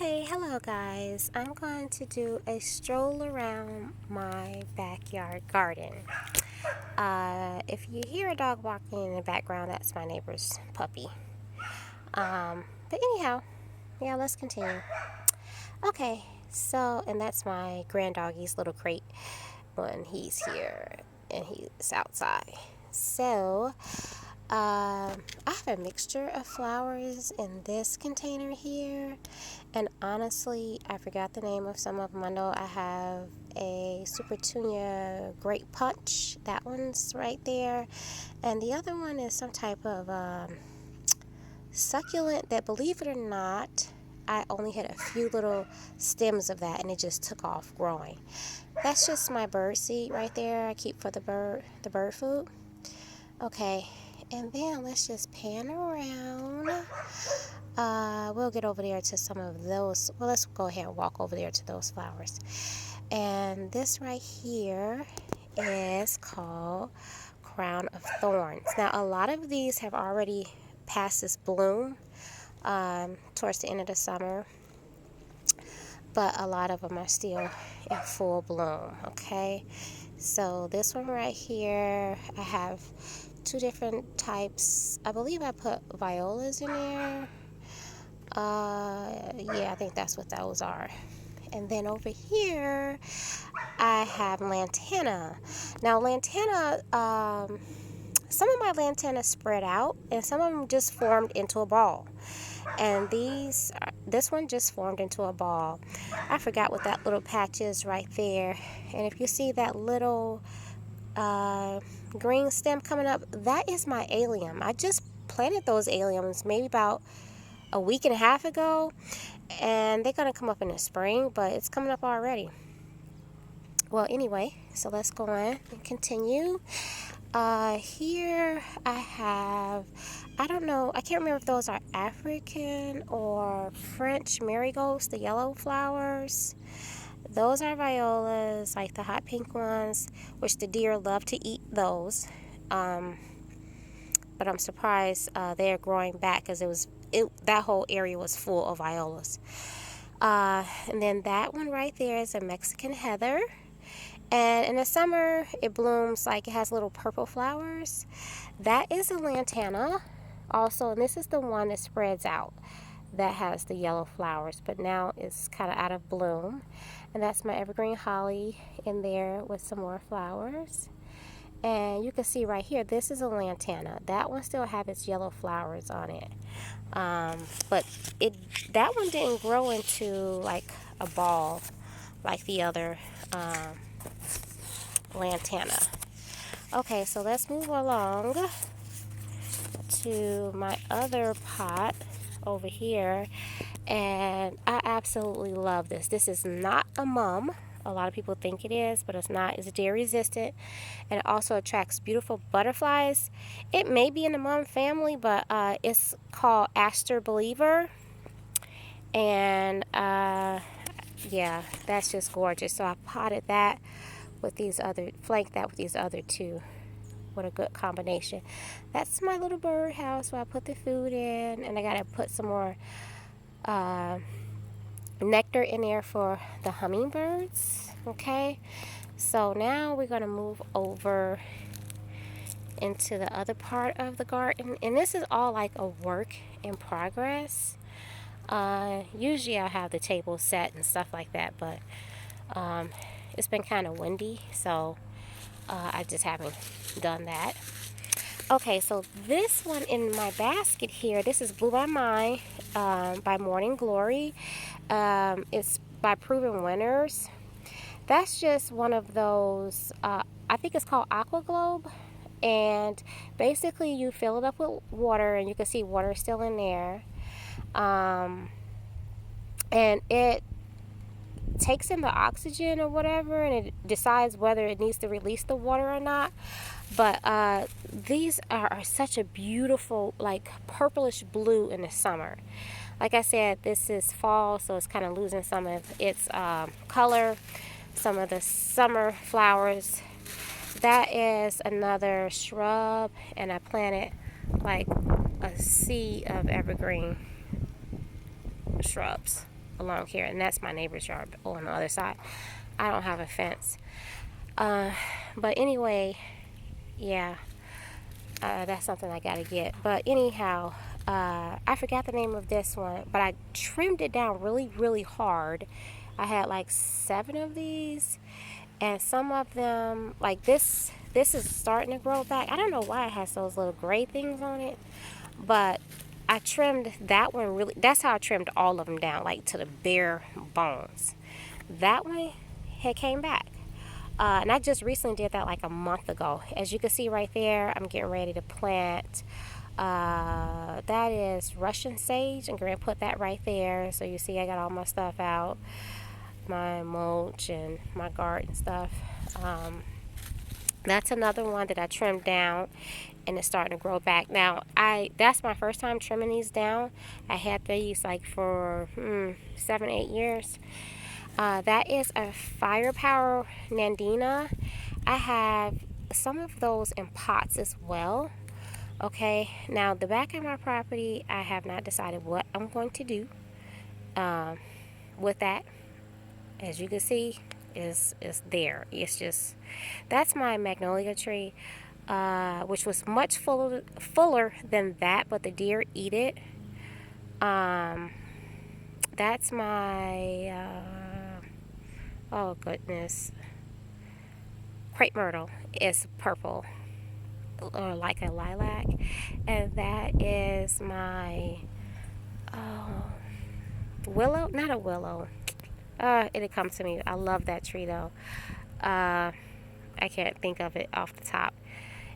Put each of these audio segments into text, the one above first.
Okay, hello guys. I'm going to do a stroll around my backyard garden. If you hear a dog walking in the background, that's my neighbor's puppy. But anyhow, yeah, let's continue. Okay, and that's my grand doggy's little crate when he's here and he's outside. I have a mixture of flowers in this container here, and honestly, I forgot the name of some of them. I know I have a Super Tunia Great Punch, that one's right there, and the other one is some type of succulent that, believe it or not, I only had a few little stems of that, and it just took off growing. That's just my bird seed right there. I keep for the bird food. Okay, and then let's just pan around. We'll get over there to some of those. Well, let's go ahead and walk over there to those flowers. And this right here is called Crown of Thorns. Now, a lot of these have already passed this bloom towards the end of the summer, but a lot of them are still in full bloom. Okay, so this one right here, I have two different types. I believe I put violas in there. Yeah, I think that's what those are. And then over here, I have lantana. Now, lantana, some of my lantana spread out, and some of them just formed into a ball. And this one just formed into a ball. I forgot what that little patch is right there. And if you see that little green stem coming up, that is my allium. I just planted those alliums maybe about a week and a half ago, and they're going to come up in the spring, but it's coming up already. Well, anyway, so let's go on and continue. Here I don't know, I can't remember if those are African or French marigolds, the yellow flowers. Those are violas, like the hot pink ones, which the deer love to eat those. But I'm surprised they're growing back, because that whole area was full of violas. And then that one right there is a Mexican heather. And in the summer, it blooms like it has little purple flowers. That is a lantana also, and this is the one that spreads out that has the yellow flowers, but now it's kind of out of bloom. And that's my evergreen holly in there with some more flowers. And you can see right here, this is a lantana. That one still have its yellow flowers on it. But that one didn't grow into like a ball like the other lantana. Okay, so let's move along to my other pot over here. And I absolutely love this. This is not a mum. A lot of people think it is, but it's not. It's deer resistant, and it also attracts beautiful butterflies. It may be in the mum family, but it's called Aster Believer. And yeah, that's just gorgeous. So I potted that with flanked that with these other two. What a good combination. That's my little bird house where I put the food in, and I gotta put some more nectar in there for the hummingbirds. Okay, so now we're gonna move over into the other part of the garden, and this is all like a work in progress. Usually I have the table set and stuff like that, but it's been kind of windy, so I just haven't done that. Okay, so this one in my basket here, this is Blue by Mine by Morning Glory. It's by Proven Winners. That's just one of those, I think it's called Aqua Globe. And basically you fill it up with water, and you can see water still in there. And it takes in the oxygen or whatever, and it decides whether it needs to release the water or not. But these are such a beautiful, like, purplish blue in the summer. Like I said, this is fall, so it's kind of losing some of its color, some of the summer flowers. That is another shrub, and I planted like a sea of evergreen shrubs along here, and that's my neighbor's yard on the other side. I don't have a fence. But anyway, yeah, that's something I gotta get. But anyhow, I forgot the name of this one, but I trimmed it down really, really hard. I had like 7 of these, and some of them, like this is starting to grow back. I don't know why it has those little gray things on it, but I trimmed that one really. That's how I trimmed all of them down, like to the bare bones. That one had came back. And I just recently did that like a month ago. As you can see right there, I'm getting ready to plant. That is Russian sage. I'm going to put that right there. So you see I got all my stuff out. My mulch and my garden stuff. That's another one that I trimmed down, and it's starting to grow back. Now, that's my first time trimming these down. I had these like for 7-8 years. That is a Firepower Nandina. I have some of those in pots as well. Okay, now the back of my property, I have not decided what I'm going to do with that. As you can see, is there. It's just, that's my magnolia tree, which was much fuller than that, but the deer eat it. That's my oh goodness, crepe myrtle is purple or like a lilac, and that is my willow, not a willow. It'll come to me. I love that tree though. I can't think of it off the top.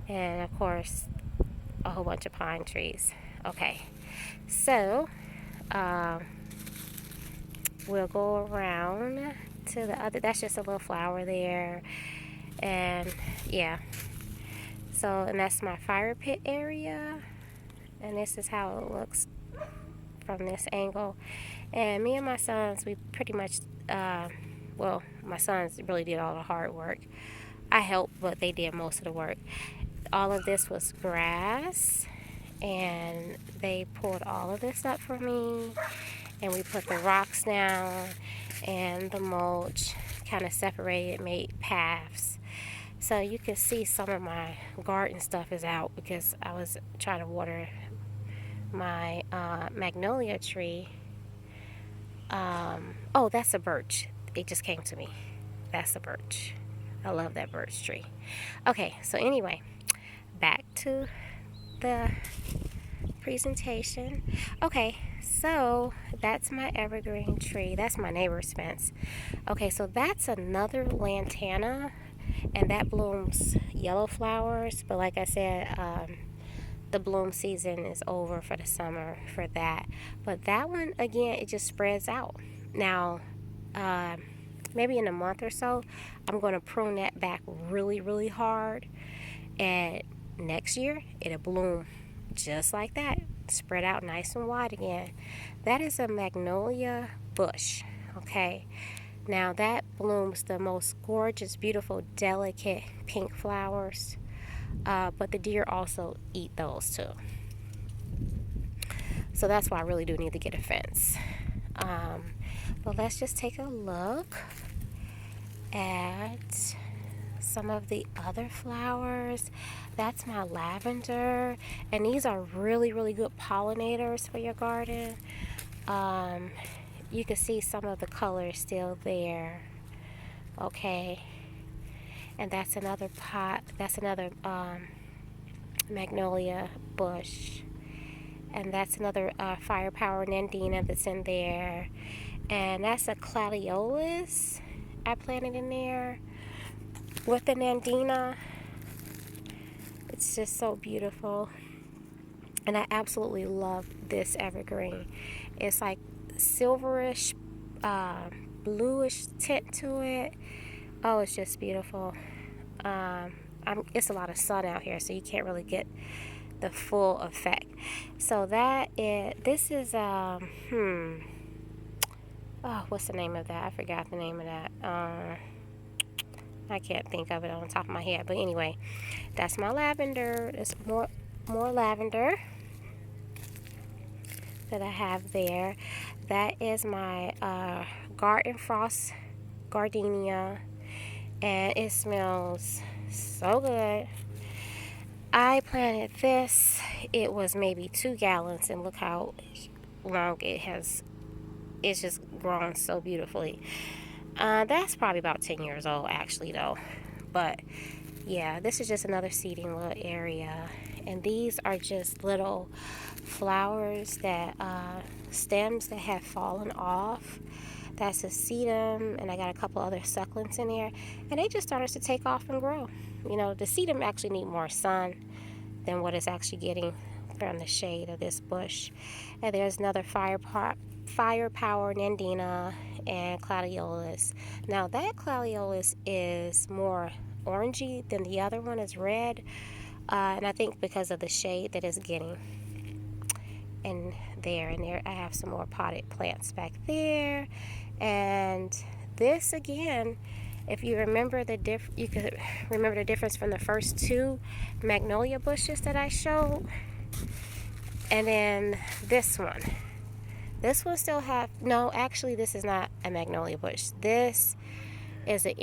And of course, a whole bunch of pine trees. Okay, so we'll go around to the other. That's just a little flower there, and yeah. So, and that's my fire pit area, and this is how it looks from this angle. And me and my sons, we pretty much, well, my sons really did all the hard work. I helped, but they did most of the work. All of this was grass, and they pulled all of this up for me, and we put the rocks down and the mulch, kind of separated, made paths. So you can see some of my garden stuff is out because I was trying to water my magnolia tree. Oh, that's a birch. It just came to me. That's a birch. I love that birch tree. Okay, so anyway, back to the presentation. Okay, so that's my evergreen tree. That's my neighbor's fence. Okay, so that's another lantana, and that blooms yellow flowers. But like I said, the bloom season is over for the summer for that. But that one, again, it just spreads out. Now, maybe in a month or so, I'm going to prune that back really, really hard. And next year, it'll bloom just like that, spread out nice and wide again. That is a magnolia bush, okay? Now that blooms the most gorgeous, beautiful, delicate pink flowers, but the deer also eat those too. So that's why I really do need to get a fence. But let's just take a look at some of the other flowers. That's my lavender, and these are really, really good pollinators for your garden. You can see some of the colors still there. Okay, and that's another pot. That's another magnolia bush, and that's another Firepower Nandina that's in there, and that's a gladiolus I planted in there with the Nandina. It's just so beautiful, and I absolutely love this evergreen. It's like silverish, bluish tint to it. Oh, it's just beautiful. It's a lot of sun out here, so you can't really get the full effect. So this is oh, what's the name of that? I forgot the name of that. I can't think of it on the top of my head, but anyway, that's my lavender. There's more lavender that I have there. That is my garden frost gardenia, and it smells so good. I planted this. It was maybe 2 gallons, and look how long it has. It's just grown so beautifully. That's probably about 10 years old, actually, though. But yeah, this is just another seeding little area, and these are just little flowers that stems that have fallen off. That's a sedum, and I got a couple other succulents in there, and they just started to take off and grow. You know, the sedum actually need more sun than what it's actually getting from the shade of this bush. And there's another firepower nandina and gladiolus. Now that gladiolus is more orangey than the other one is red, and I think because of the shade that it's getting. And there I have some more potted plants back there. And this again, if you remember you could remember the difference from the first 2 magnolia bushes that I showed, and then this one. This one still have, no, actually this is not a magnolia bush. This is an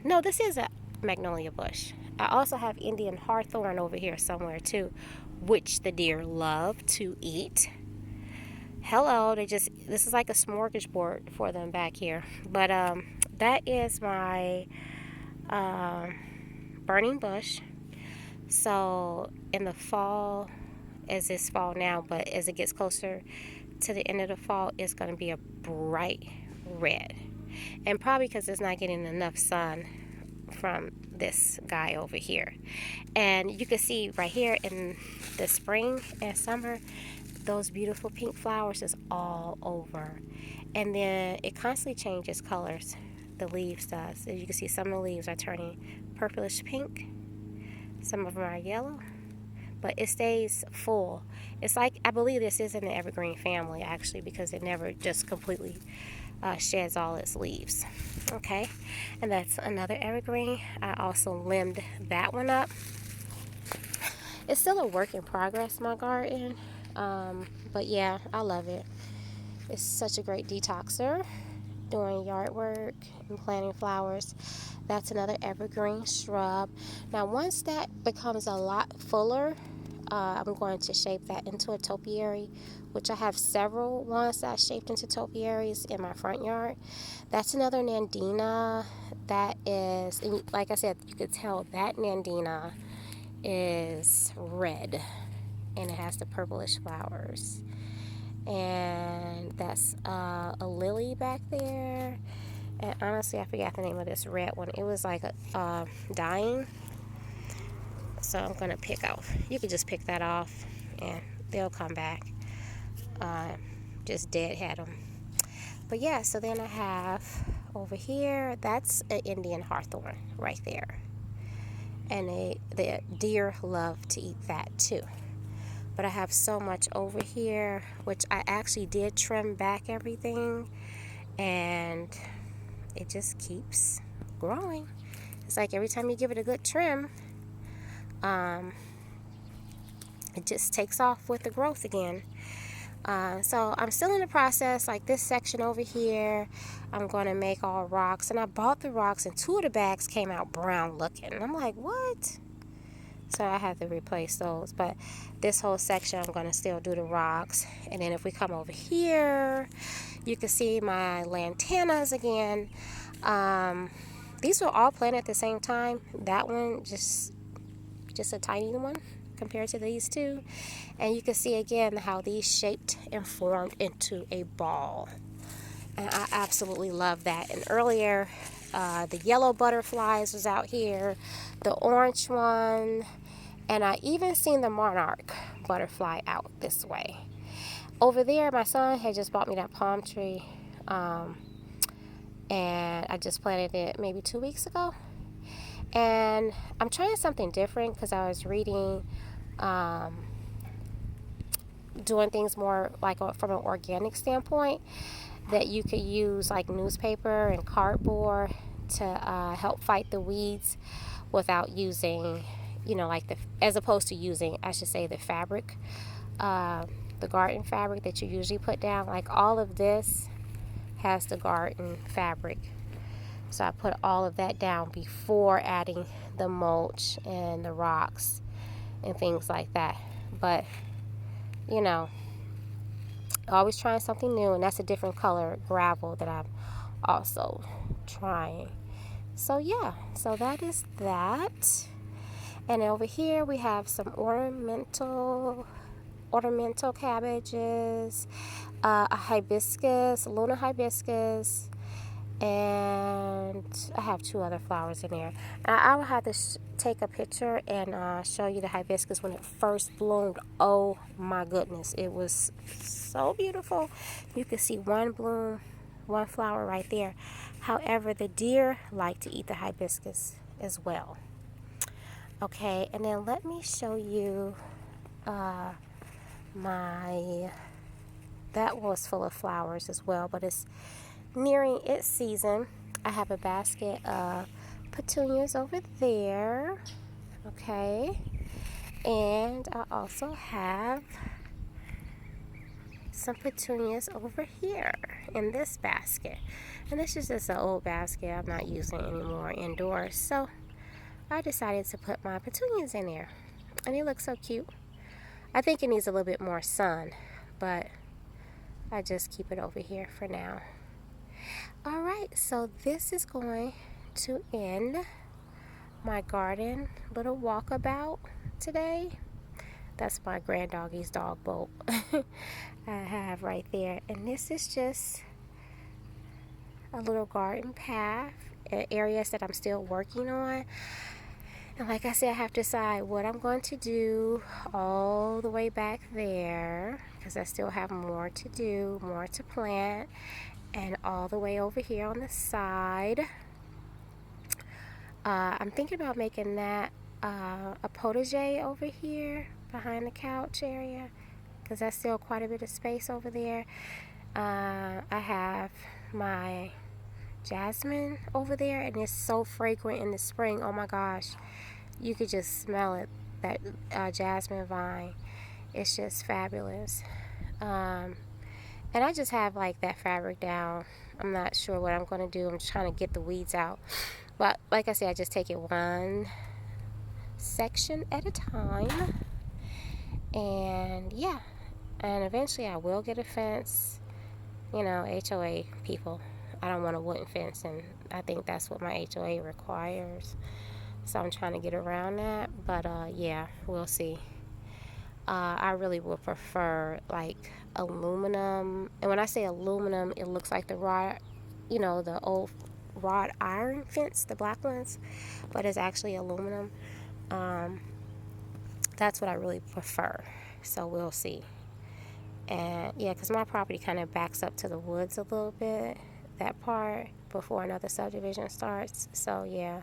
this is a magnolia bush. I also have Indian hawthorn over here somewhere too, which the deer love to eat. Hello, this is like a smorgasbord for them back here. But that is my burning bush. So in the fall, as it's fall now, but as it gets closer to the end of the fall, it's going to be a bright red. And probably because it's not getting enough sun from this guy over here. And you can see right here in the spring and summer, those beautiful pink flowers is all over. And then it constantly changes colors. The leaves does. As you can see, some of the leaves are turning purplish pink. Some of them are yellow. But it stays full. It's like, I believe this is in the evergreen family, actually, because it never just completely sheds all its leaves. Okay, and that's another evergreen. I also limbed that one up. It's still a work in progress, my garden. But yeah, I love it. It's such a great detoxer. Doing yard work and planting flowers. That's another evergreen shrub. Now, once that becomes a lot fuller, I'm going to shape that into a topiary, which I have several ones that I shaped into topiaries in my front yard. That's another nandina. That is, like I said, you could tell that nandina is red, and it has the purplish flowers. And that's a lily back there. And honestly, I forgot the name of this red one. It was like dying. So I'm going to pick off. You can just pick that off and they'll come back. Just deadhead them. But yeah, so then I have over here, that's an Indian hawthorn right there. And the deer love to eat that too. But I have so much over here, which I actually did trim back everything, and it just keeps growing. It's like every time you give it a good trim, it just takes off with the growth again. So I'm still in the process. Like this section over here, I'm going to make all rocks. And I bought the rocks, and 2 of the bags came out brown looking. And I'm like, what? So I had to replace those. But this whole section, I'm going to still do the rocks. And then if we come over here, you can see my lantanas again. These were all planted at the same time. That one, just a tiny one compared to these 2. And you can see again how these shaped and formed into a ball. And I absolutely love that. And earlier, the yellow butterflies was out here, the orange one, and I even seen the monarch butterfly out this way. Over there, my son had just bought me that palm tree, and I just planted it maybe 2 weeks ago. And I'm trying something different because I was reading, doing things more like from an organic standpoint, that you could use like newspaper and cardboard to help fight the weeds without using, like as opposed to using, I should say, the fabric the garden fabric that you usually put down. Like all of this has the garden fabric. So I put all of that down before adding the mulch and the rocks and things like that. But, you know, always trying something new, and that's a different color gravel that I'm also trying. So yeah, so that is that. And over here we have some ornamental cabbages, a hibiscus, Luna hibiscus, and I have 2 other flowers in there. I will have to take a picture and show you the hibiscus when it first bloomed. Oh my goodness, it was so beautiful. You can see one bloom, one flower right there. However, the deer like to eat the hibiscus as well. Okay, and then let me show you that was full of flowers as well, but it's nearing its season. I have a basket of petunias over there. Okay, and I also have some petunias over here in this basket. And this is just an old basket I'm not using anymore indoors, so I decided to put my petunias in there, and it looks so cute. I think it needs a little bit more sun, but I just keep it over here for now. All right, so this is going to end my garden little walkabout today. That's my granddoggy's dog boat I have right there. And this is just a little garden path, areas that I'm still working on. And like I said, I have to decide what I'm going to do all the way back there, because I still have more to do, more to plant, and all the way over here on the side. I'm thinking about making that a potager over here behind the couch area, because that's still quite a bit of space over there. I have my jasmine over there, and it's so fragrant in the spring. Oh my gosh, you could just smell it, that jasmine vine. It's just fabulous. And I just have like that fabric down. I'm not sure what I'm going to do. I'm just trying to get the weeds out. But like I said, I just take it one section at a time. And yeah, and eventually I will get a fence. You know, HOA people, I don't want a wooden fence, and I think that's what my HOA requires. So I'm trying to get around that. But yeah, we'll see. I really would prefer like aluminum. And when I say aluminum, it looks like the wrought, you know, the old wrought iron fence, the black ones, but it's actually aluminum. That's what I really prefer. So we'll see. And yeah, because my property kind of backs up to the woods a little bit, that part, before another subdivision starts. So yeah,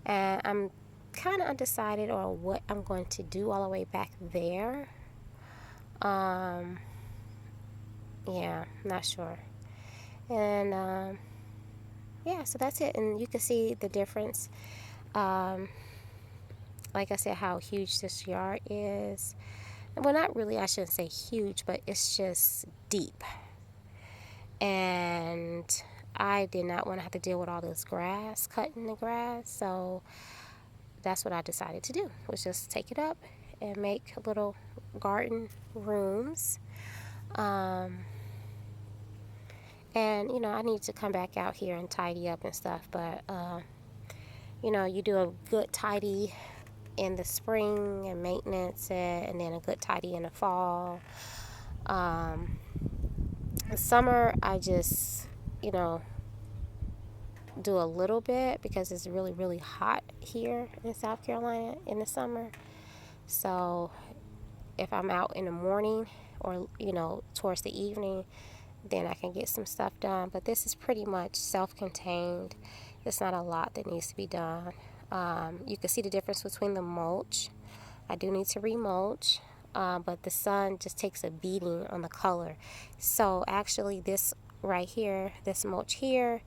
and I'm kind of undecided on what I'm going to do all the way back there. Yeah, not sure. And yeah, so that's it. And you can see the difference. Like I said, how huge this yard is. Well, not really, I shouldn't say huge, but it's just deep. And I did not want to have to deal with all this grass, cutting the grass. So that's what I decided to do, was just take it up and make little garden rooms. And, you know, I need to come back out here and tidy up and stuff. But, you know, you do a good tidy in the spring and maintenance it, and then a good tidy in the fall. Summer, I just, you know, do a little bit because it's really, really hot here in South Carolina in the summer. So if I'm out in the morning or, you know, towards the evening, then I can get some stuff done. But this is pretty much self-contained. There's not a lot that needs to be done. You can see the difference between the mulch. I do need to remulch, but the sun just takes a beating on the color. So actually this right here, this mulch here,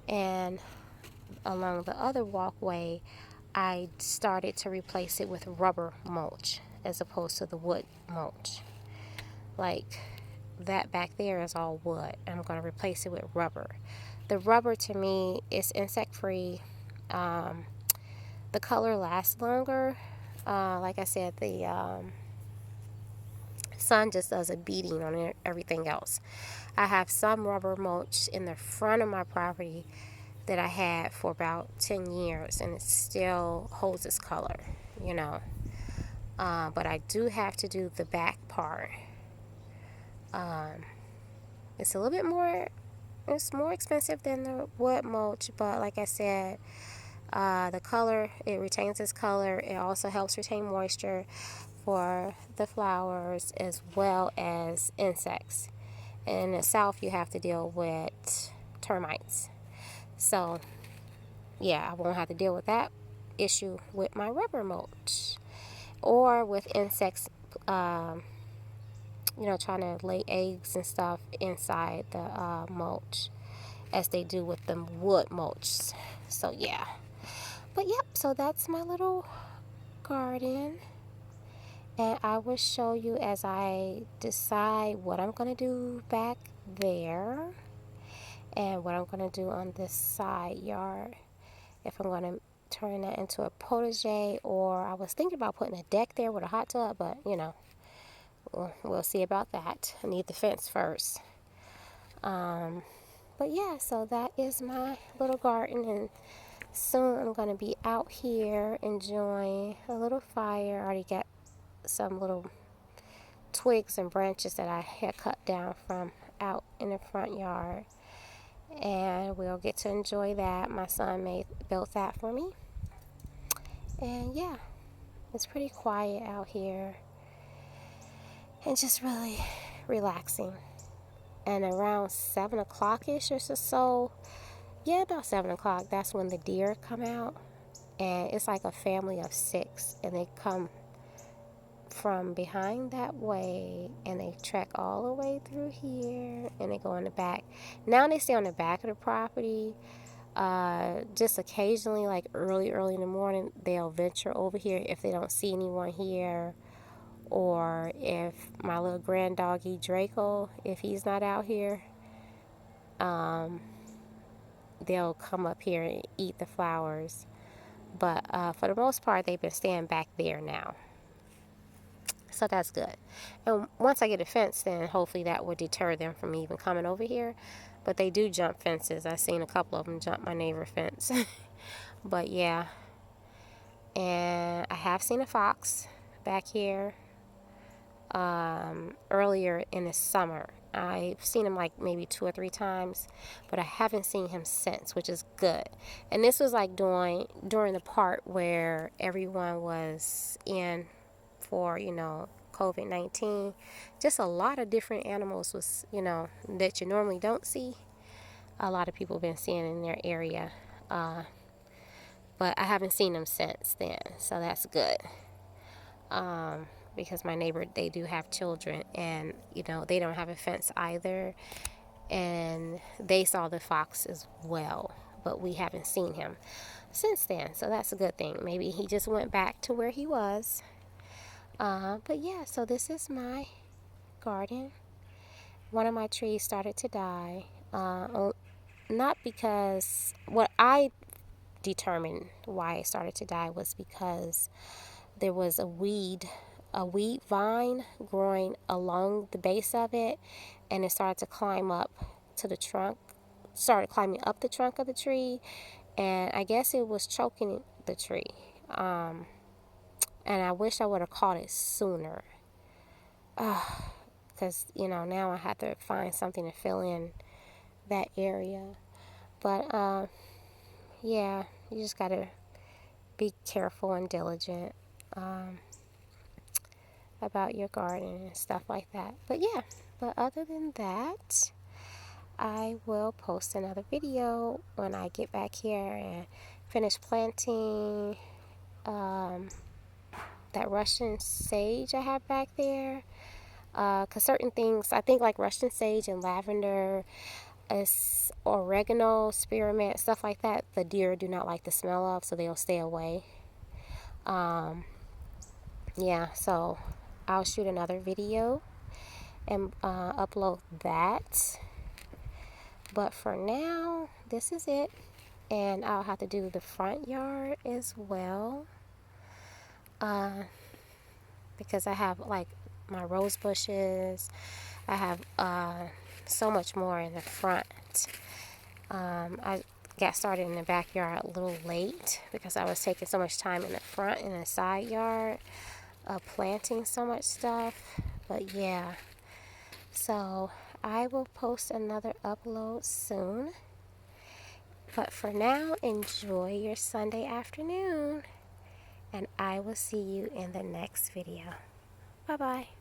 and along the other walkway, I started to replace it with rubber mulch as opposed to the wood mulch. like that back there is all wood. I'm going to replace it with rubber. The rubber to me is insect free. Um, the color lasts longer. Like I said, the sun just does a beating on everything else. I have some rubber mulch in the front of my property that I had for about 10 years, and it still holds its color, you know. But I do have to do the back part. It's a little bit more, it's more expensive than the wood mulch, but like I said, the color, it retains its color. It also helps retain moisture for the flowers as well as insects. In the south, you have to deal with termites. So, yeah, I won't have to deal with that issue with my rubber mulch or with insects, um, trying to lay eggs and stuff inside the mulch as they do with the wood mulch. So, yeah. But, yep, so that's my little garden. And I will show you as I decide what I'm going to do back there and what I'm going to do on this side yard. If I'm going to turn that into a potager, or I was thinking about putting a deck there with a hot tub, but we'll see about that. I need the fence first. But yeah, so that is my little garden, and soon I'm going to be out here enjoying a little fire. I already got some little twigs and branches that I had cut down from out in the front yard, and we'll get to enjoy that. My son built that for me, and yeah, it's pretty quiet out here and just really relaxing. And around 7 o'clock ish or so, yeah, about 7 o'clock, that's when the deer come out, and it's like a family of 6, and they come from behind that way, and they trek all the way through here, and they go in the back. Now they stay on the back of the property. Just occasionally, like early in the morning, they'll venture over here if they don't see anyone here, or if my little grand doggy Draco, if he's not out here, they'll come up here and eat the flowers. But for the most part, they've been staying back there now. So that's good. And once I get a fence, then hopefully that will deter them from even coming over here. But they do jump fences. I've seen a couple of them jump my neighbor fence. But yeah. And I have seen a fox back here earlier in the summer. I've seen him like maybe 2 or 3 times, but I haven't seen him since, which is good. And this was like during the part where everyone was in for, COVID-19. Just a lot of different animals was, that you normally don't see. A lot of people have been seeing in their area. But I haven't seen them since then, so that's good. Because my neighbor, they do have children, and, they don't have a fence either. And they saw the fox as well, but we haven't seen him since then, so that's a good thing. Maybe he just went back to where he was. But yeah, so this is my garden. One of my trees started to die. Not because what I determined why it started to die was because there was a weed vine growing along the base of it, and it started to climb up to the trunk, started climbing up the trunk of the tree, and I guess it was choking the tree. And I wish I would have caught it sooner. Because, now I have to find something to fill in that area. But, yeah, you just got to be careful and diligent about your garden and stuff like that. But, yeah, but other than that, I will post another video when I get back here and finish planting that Russian sage I have back there. Because certain things, I think like Russian sage and lavender, oregano, spearmint, stuff like that, the deer do not like the smell of, so they'll stay away. Yeah, so I'll shoot another video and upload that. But for now, this is it. And I'll have to do the front yard as well. Because I have like my rose bushes. I have so much more in the front. I got started in the backyard a little late because I was taking so much time in the front and the side yard, planting so much stuff. But yeah, so I will post another upload soon. But for now, enjoy your Sunday afternoon, and I will see you in the next video. Bye-bye.